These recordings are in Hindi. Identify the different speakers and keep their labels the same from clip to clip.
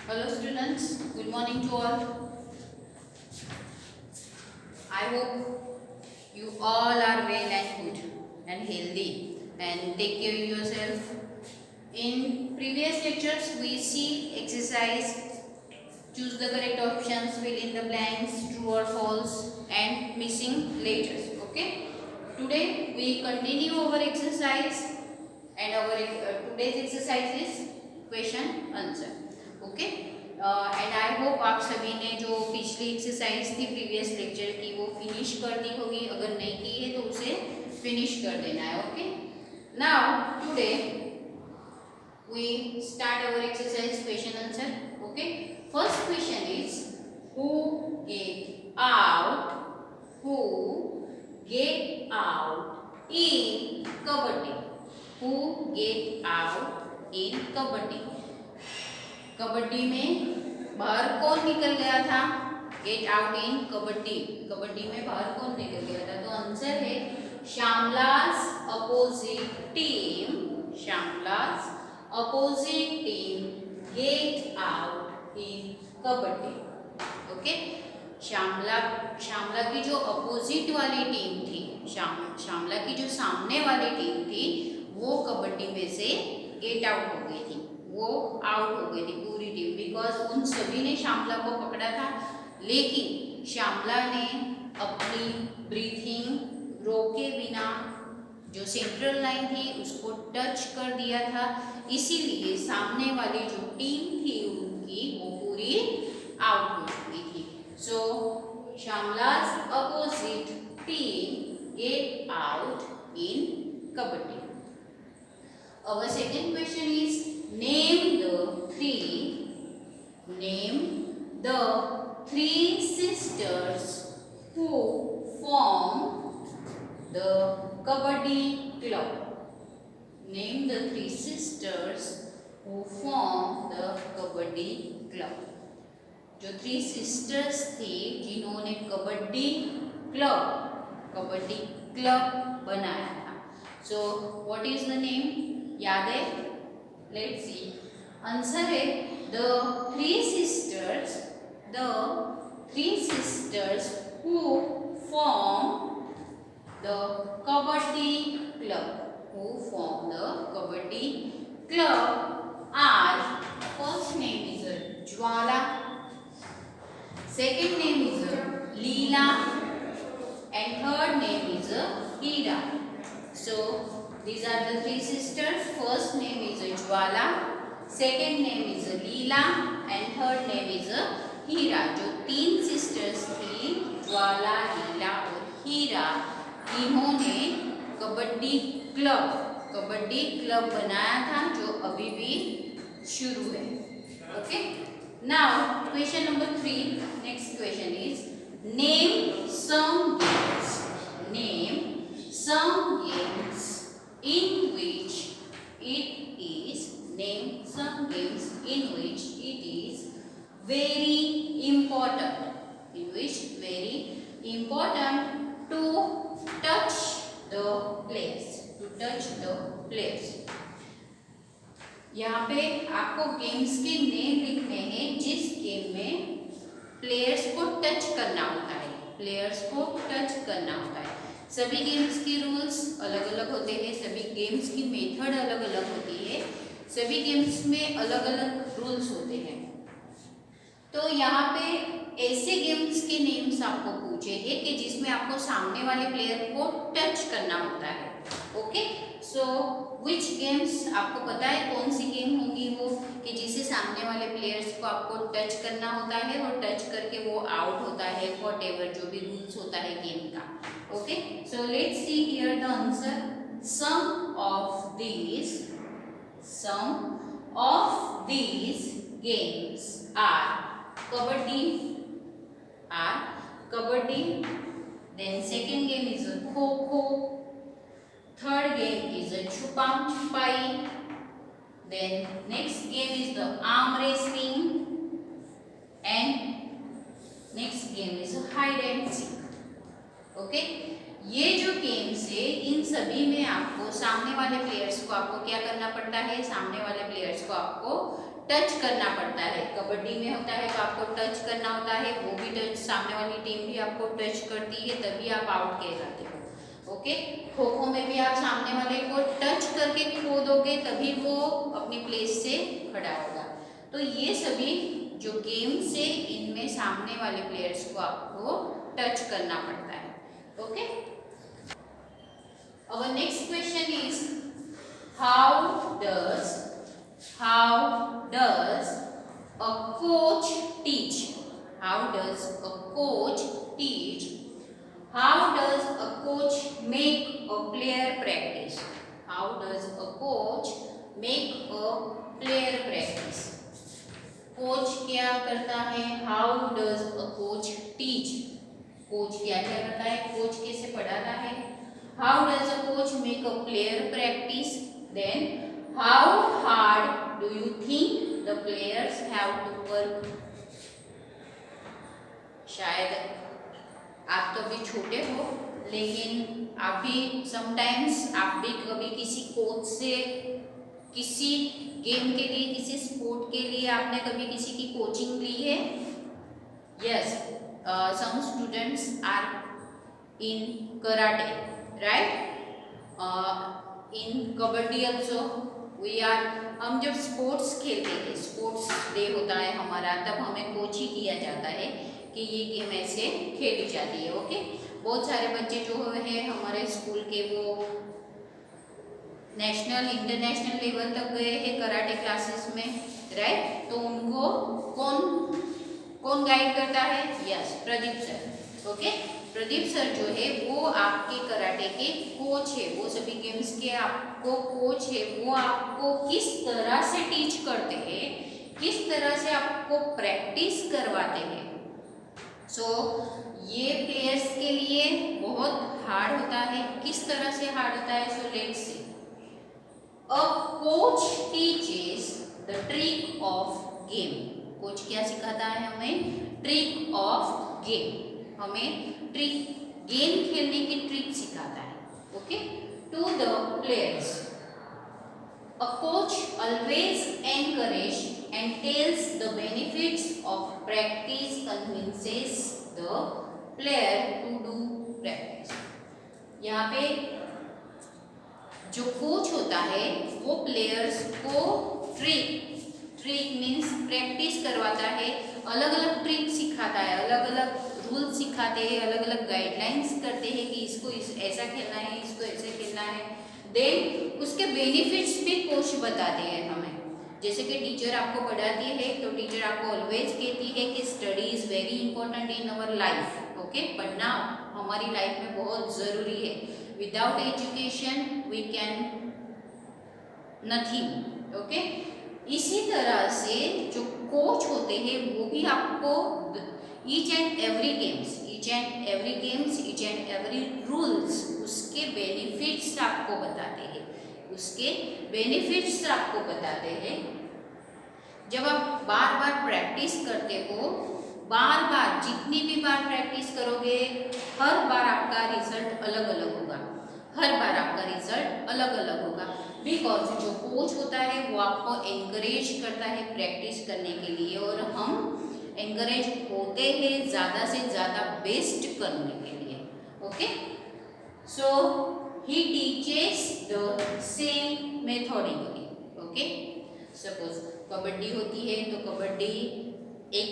Speaker 1: Hello students, good morning to all. I hope you all are well and good and healthy and take care of yourself. In previous lectures we see exercise, choose the correct options, fill in the blanks, true or false and missing letters. Okay. Today we continue our exercise and our today's exercise is question answer. Okay and I hope आप सभी ने जो पिछली एक्सरसाइज थी प्रीवियस लेक्चर की वो फिनिश कर दी होगी. अगर नहीं की है तो उसे फिनिश कर देना है. Okay now today we start our exercise question answer. Okay first question is who get out in kabaddi. Who get out in kabaddi. Kabaddi में बाहर कौन निकल गया था. Get out in kabaddi. Kabaddi में बाहर कौन निकल गया था. तो आंसर है Shyamala's opposite team. Shyamala's opposite team get out in kabaddi. Okay Shyamala की जो अपोजिट वाली टीम थी, श्यामला की जो सामने वाली टीम थी वो कबड्डी में से गेट आउट हो गई थी. वो आउट हो गई थी पूरी टीम बिकॉज उन सभी ने श्यामला को पकड़ा था, लेकिन श्यामला ने अपनी ब्रीथिंग रोके बिना जो सेंट्रल लाइन थी उसको टच कर दिया था. इसीलिए सामने वाली जो टीम थी उनकी वो पूरी आउट हो चुकी थी. So Shyamala's opposite team get out in kabaddi. Our second question is name the three sisters who form the kabaddi club. Name the three sisters who form the kabaddi club. जो थ्री सिस्टर्स थी जिन्होंने कबड्डी क्लब बनाया था. So what is the name. याद है. Let's see. आंसर है the three sisters who form the kabaddi club are. First name is Jwala, second name is Leela and third name is Hira. So these are the three sisters. First name is Jwala, second name is Leela and third name is Hira. जो तीन sisters थी ज्वाला, लीला और हीरा, इन्होंने कबड्डी क्लब बनाया था जो अभी भी शुरू है. Okay Now question number 3. Next question is name some games in which it is very important to touch the players. यहाँ पे आपको गेम्स के नेम लिखने हैं जिस गेम में प्लेयर्स को टच करना होता है. सभी गेम्स की रूल्स अलग अलग होते हैं, सभी गेम्स की मेथड अलग अलग होती है, सभी गेम्स में अलग अलग रूल्स होते हैं. तो यहाँ पे ऐसे गेम्स के नेम्स आपको पूछे हैं कि जिसमें आपको सामने वाले प्लेयर को टच करना होता है. ओके सो विच गेम्स, आपको पता है कौन सी गेम होंगी वो कि जिसे सामने वाले प्लेयर्स को आपको टच करना होता है और टच करके वो आउट होता है. व्हाटएवर जो भी रूल्स होता है गेम का. Okay so let's see here the answer. Some of these games are kabaddi, then second game is kho-kho, third game is chupam chupai, then next game is the arm wrestling and next game is hide and seek. Okay ये जो गेम्स है इन सभी में आपको सामने वाले प्लेयर्स को आपको क्या करना पड़ता है, सामने वाले प्लेयर्स को आपको टच करना पड़ता है। कबड्डी में होता है तो आपको टच करना होता है, वो भी टच, सामने वाली टीम भी आपको टच करती है, तभी आप आउट कहलाते हो। ओके, खो खो में भी आप सामने वाले को टच करके खो दोगे तभी वो अपनी प्लेस से खड़ा होगा। तो ये सभी जो गेम्स है इनमें सामने वाले प्लेयर्स को आपको टच करना पड़ता है। Okay, our next question is how does a coach teach? How does a coach teach? How does a coach make a player practice? How does a coach make a player practice? Coach क्या करता है? How does a coach teach? Coach क्या क्या करता है? कोच कैसे पढ़ाता है? How does a coach make a player practice? Then how hard do you think the players have to work? शायद आप तो अभी छोटे हो, लेकिन आप भी समटाइम्स आप भी कभी किसी कोच से किसी गेम के लिए, किसी स्पोर्ट के लिए आपने कभी किसी की कोचिंग ली है? Yes, some students are in karate, right? In kabaddi also we are, हम जब स्पोर्ट्स खेलते हैं, स्पोर्ट्स डे होता है हमारा, तब हमें कोच ही किया जाता है कि ये गेम ऐसे खेली जाती है। ओके, बहुत सारे बच्चे जो है हमारे स्कूल के वो नेशनल इंटरनेशनल लेवल तक गए हैं कराटे क्लासेस में, राइट? तो उनको कौन गाइड करता है? Yes, Pradeep sir. Okay, Pradeep sir जो है वो आपके कराटे के कोच है, वो सभी गेम्स के आपको कोच है। वो आपको किस तरह से टीच करते हैं, किस तरह से आपको प्रैक्टिस करवाते हैं। सो ये प्लेयर्स के लिए बहुत हार्ड होता है। किस तरह से हार्ड होता है? So let's see, a coach teaches the trick of game. Coach क्या सिखाता है हमें? ट्रिक ऑफ गेम, हमें ट्रिक, गेम खेलने की ट्रिक सिखाता है। Okay, to the players a coach always encourage and tells the benefits of practice, convinces the player to do practice। यहाँ पे जो कोच होता है वो प्लेयर्स को ट्रिक मीन्स प्रैक्टिस करवाता है, अलग अलग ट्रिक सिखाता है, अलग अलग रूल सिखाते हैं, अलग अलग गाइडलाइंस करते हैं कि इसको ऐसा खेलना है, इसको ऐसे खेलना है। देन उसके बेनिफिट्स भी कोच बताते हैं हमें। जैसे कि टीचर आपको पढ़ाती है तो टीचर आपको ऑलवेज कहती है कि study is very important in our life. Okay, पढ़ना हमारी लाइफ में बहुत ज़रूरी है। Without education we can nothing. Okay, इसी तरह से जो कोच होते हैं वो भी आपको each and every games, each and every rules, उसके बेनिफिट्स आपको बताते हैं, उसके बेनिफिट्स आपको बताते हैं। जब आप बार बार प्रैक्टिस करते हो, बार बार जितनी भी बार प्रैक्टिस करोगे, हर बार आपका रिजल्ट अलग अलग होगा, हर बार आपका रिजल्ट अलग अलग होगा। बिकॉज जो कोच होता है वो आपको एनकरेज करता है प्रैक्टिस करने के लिए, और हम एनकरेज होते हैं ज़्यादा से ज़्यादा बेस्ट करने के लिए। Okay, so he teaches the same methodically। Okay, suppose kabaddi होती है तो कबड्डी एक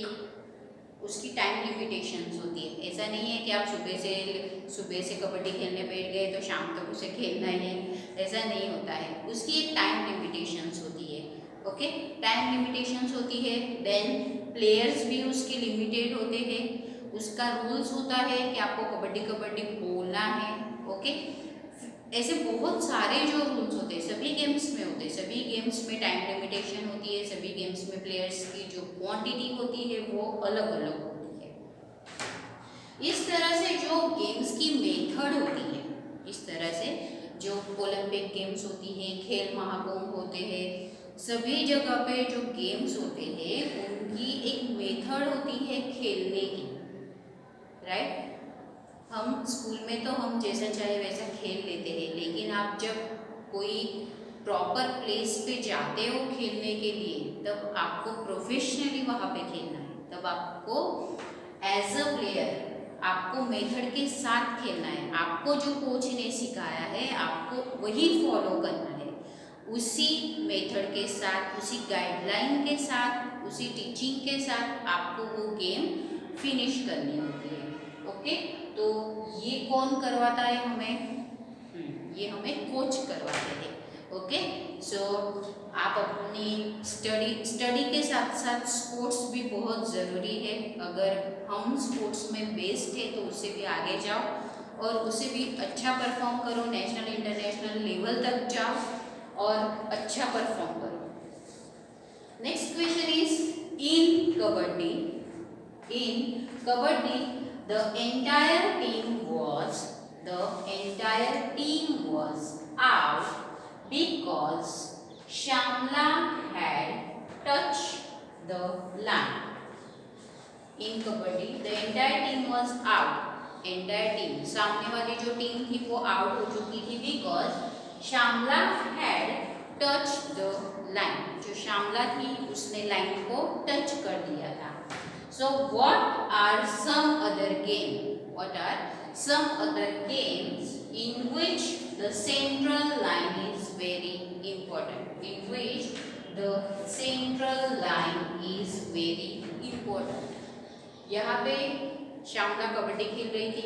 Speaker 1: उसकी टाइम लिमिटेशंस होती है। ऐसा नहीं है कि आप सुबह से कबड्डी खेलने बैठ गए तो शाम तक उसे खेलना ही है, ऐसा नहीं होता है। उसकी एक टाइम लिमिटेशंस होती है। ओके, टाइम लिमिटेशंस होती है, देन प्लेयर्स भी उसके लिमिटेड होते हैं। उसका रूल्स होता है कि आपको कबड्डी बोलना है। ओके, ऐसे बहुत सारे जो रूल्स होते हैं सभी गेम्स में होते हैं। सभी गेम्स में टाइम लिमिटेशन होती है, सभी गेम्स में प्लेयर्स की जो क्वांटिटी होती है वो अलग अलग होती है। इस तरह से जो गेम्स की मेथड होती है, इस तरह से जो ओलंपिक गेम्स होती हैं, खेल महाकुंभ होते हैं, सभी जगह पे जो गेम्स होते हैं उनकी एक मेथड होती है खेलने की, राइट? हम स्कूल में तो हम जैसा चाहे वैसा खेल लेते हैं, लेकिन आप जब कोई प्रॉपर प्लेस पे जाते हो खेलने के लिए, तब आपको प्रोफेशनली वहाँ पे खेलना है। तब आपको एज अ प्लेयर आपको मेथड के साथ खेलना है। आपको जो कोच ने सिखाया है आपको वही फॉलो करना है, उसी मेथड के साथ, उसी गाइडलाइन के साथ, उसी टीचिंग के साथ आपको वो गेम फिनिश करनी होती है। ओके, तो ये कौन करवाता है हमें? ये हमें कोच करवाते हैं। ओके, सो आप अपनी स्टडी के साथ साथ स्पोर्ट्स भी बहुत ज़रूरी है। अगर हम स्पोर्ट्स में बेस्ट है तो उससे भी आगे जाओ और उससे भी अच्छा परफॉर्म करो, नेशनल इंटरनेशनल लेवल तक जाओ और अच्छा परफॉर्म करो। Next question is in kabaddi the entire team was out because Shamla had touched the line. In kabaddi the entire team was out. entire team, सामने वाली जो टीम थी वो आउट हो चुकी थी because Shamla had touched the line. जो श्यामला थी उसने लाइन को टच कर दिया था। So what are some other games in which the central line is very important? In which the central line is very important. यहाँ पे श्यामला कबड्डी खेल रही थी।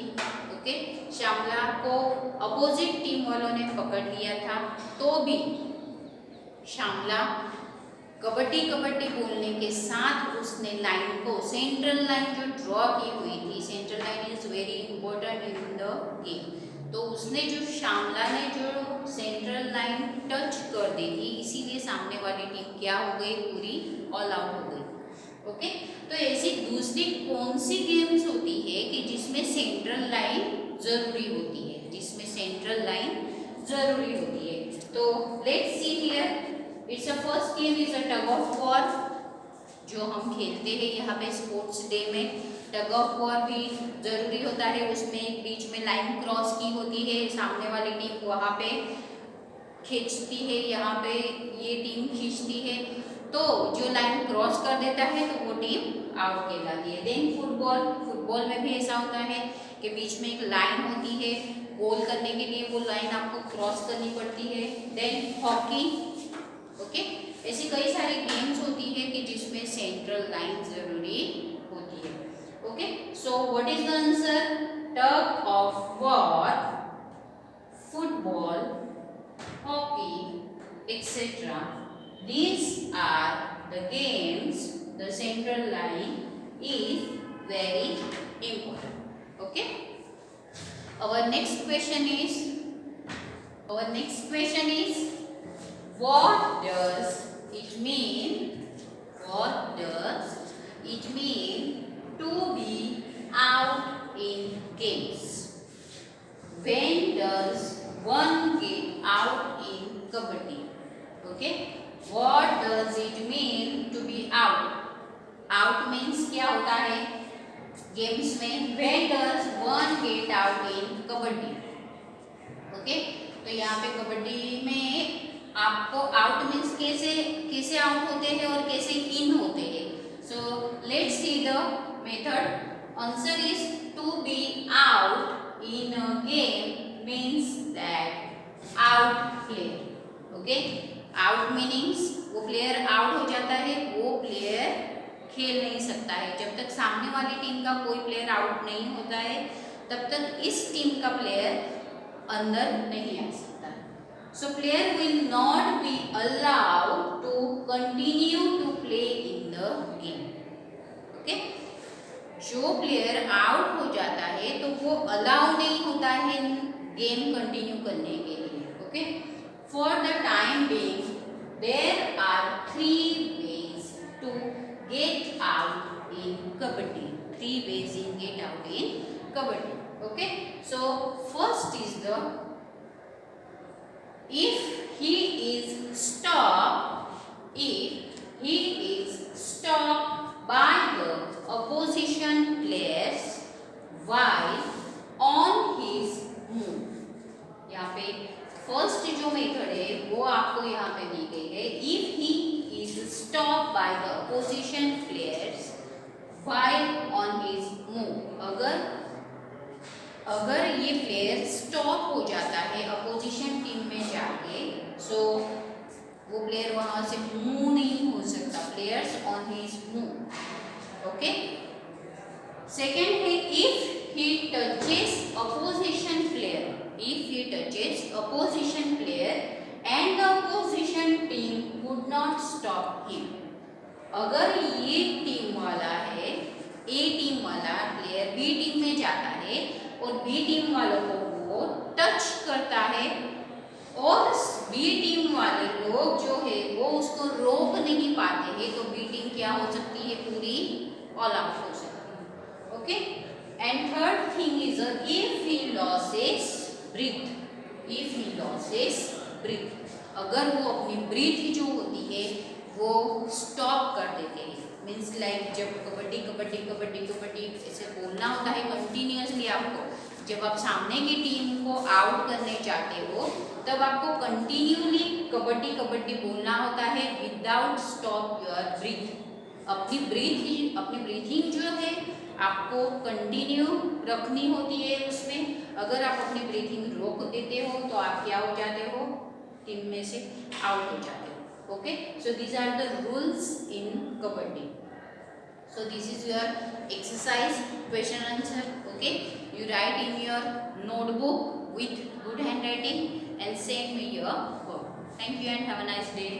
Speaker 1: ओके, श्यामला को अपोजिट टीम वालों ने पकड़ लिया था, तो भी श्यामला कबड्डी बोलने के साथ उसने लाइन को, सेंट्रल लाइन जो ड्रॉ की हुई थी, central line is very important in the game, तो उसने जो श्यामला ने जो सेंट्रल लाइन टच कर दी थी, इसीलिए सामने वाली टीम क्या हो गई, पूरी ऑल आउट हो गई। ओके, तो ऐसी दूसरी कौन सी गेम्स होती है कि जिसमें सेंट्रल लाइन जरूरी होती है, जिसमें सेंट्रल लाइन जरूरी होती है? तो let's see here, it's a first game is a tug of war, जो हम खेलते हैं यहाँ पे स्पोर्ट्स डे में। टग ऑफ वॉर भी जरूरी होता है, उसमें एक बीच में लाइन क्रॉस की होती है, सामने वाली टीम वहाँ पे खींचती है, यहाँ पे ये टीम खींचती है, तो जो लाइन क्रॉस कर देता है तो वो टीम आउट कहलाती है। देन फुटबॉल में भी ऐसा होता है कि बीच में एक लाइन होती है, गोल करने के लिए वो लाइन आपको क्रॉस करनी पड़ती है। देन हॉकी, ओके, ऐसी कई सारी गेम्स होती है कि जिसमें सेंट्रल लाइन जरूरी होती है। Okay, so what is the answer? Tug of war, football, hockey etcetera, these are the games the central line is very important. Okay, our next question is what does it mean to be out in games? When does one get out in kabaddi? Okay, what does it mean to be out? Out means क्या होता है गेम्स में? When does one get out in kabaddi? Okay, तो यहाँ पे कबड्डी में आपको आउट मीन्स कैसे आउट होते हैं और कैसे इन होते हैं। So let's see the method. Answer is to be out in a game means that out player. Okay, out meanings वो प्लेयर आउट हो जाता है, वो प्लेयर खेल नहीं सकता है। जब तक सामने वाली टीम का कोई प्लेयर आउट नहीं होता है तब तक इस टीम का प्लेयर अंदर नहीं आ सकता। So player will not be allowed to continue to play in the game. Okay, जो प्लेयर आउट हो जाता है तो वो अलाउ नहीं होता है गेम कंटिन्यू करने के लिए। Okay, for the time being there are 3 ways to get out in kabaddi. 3 ways in get out in kabaddi. Okay, so first is the, if he is stopped by the opposition players while on by the opposition players while on his move. अगर ये प्लेयर स्टॉप हो जाता है अपोजिशन टीम में जाके, सो वो प्लेयर वहां से मूव नहीं हो सकता. Players on his move. Okay. Second है if he touches opposition player. If he touches opposition player and the opposition team would not stop him. अगर ये टीम वाला है, ए टीम वाला प्लेयर बी टीम में जाता है और बी टीम वालों को वो टच करता है और बी टीम वाले लोग जो है वो उसको रोक नहीं पाते हैं, तो बी टीम क्या हो सकती है, पूरी ऑल आउट हो सकती है. Okay. And third thing is if he loses breath. If he loses breath. अगर वो अपनी ब्रीथ जो होती है वो स्टॉप कर देते हैं. मीन्स लाइक जब कबड्डी कबड्डी कबड्डी कबड्डी ऐसे बोलना होता है कंटिन्यूसली आपको, जब आप सामने की टीम को आउट करने चाहते हो तब आपको कंटिन्यूली कबड्डी कबड्डी बोलना होता है विदाउट स्टॉप योर ब्रीथ. अपनी ब्रीथिंग जो है आपको कंटिन्यू रखनी होती है उसमें. अगर आप अपनी ब्रीथिंग रोक देते हो तो आप क्या हो जाते हो, टीम में से आउट हो जाते हो. Okay, so these are the rules in kabaddi. So this is your exercise question answer. Okay, you write in your notebook with good handwriting and send me your work. Thank you and have a nice day.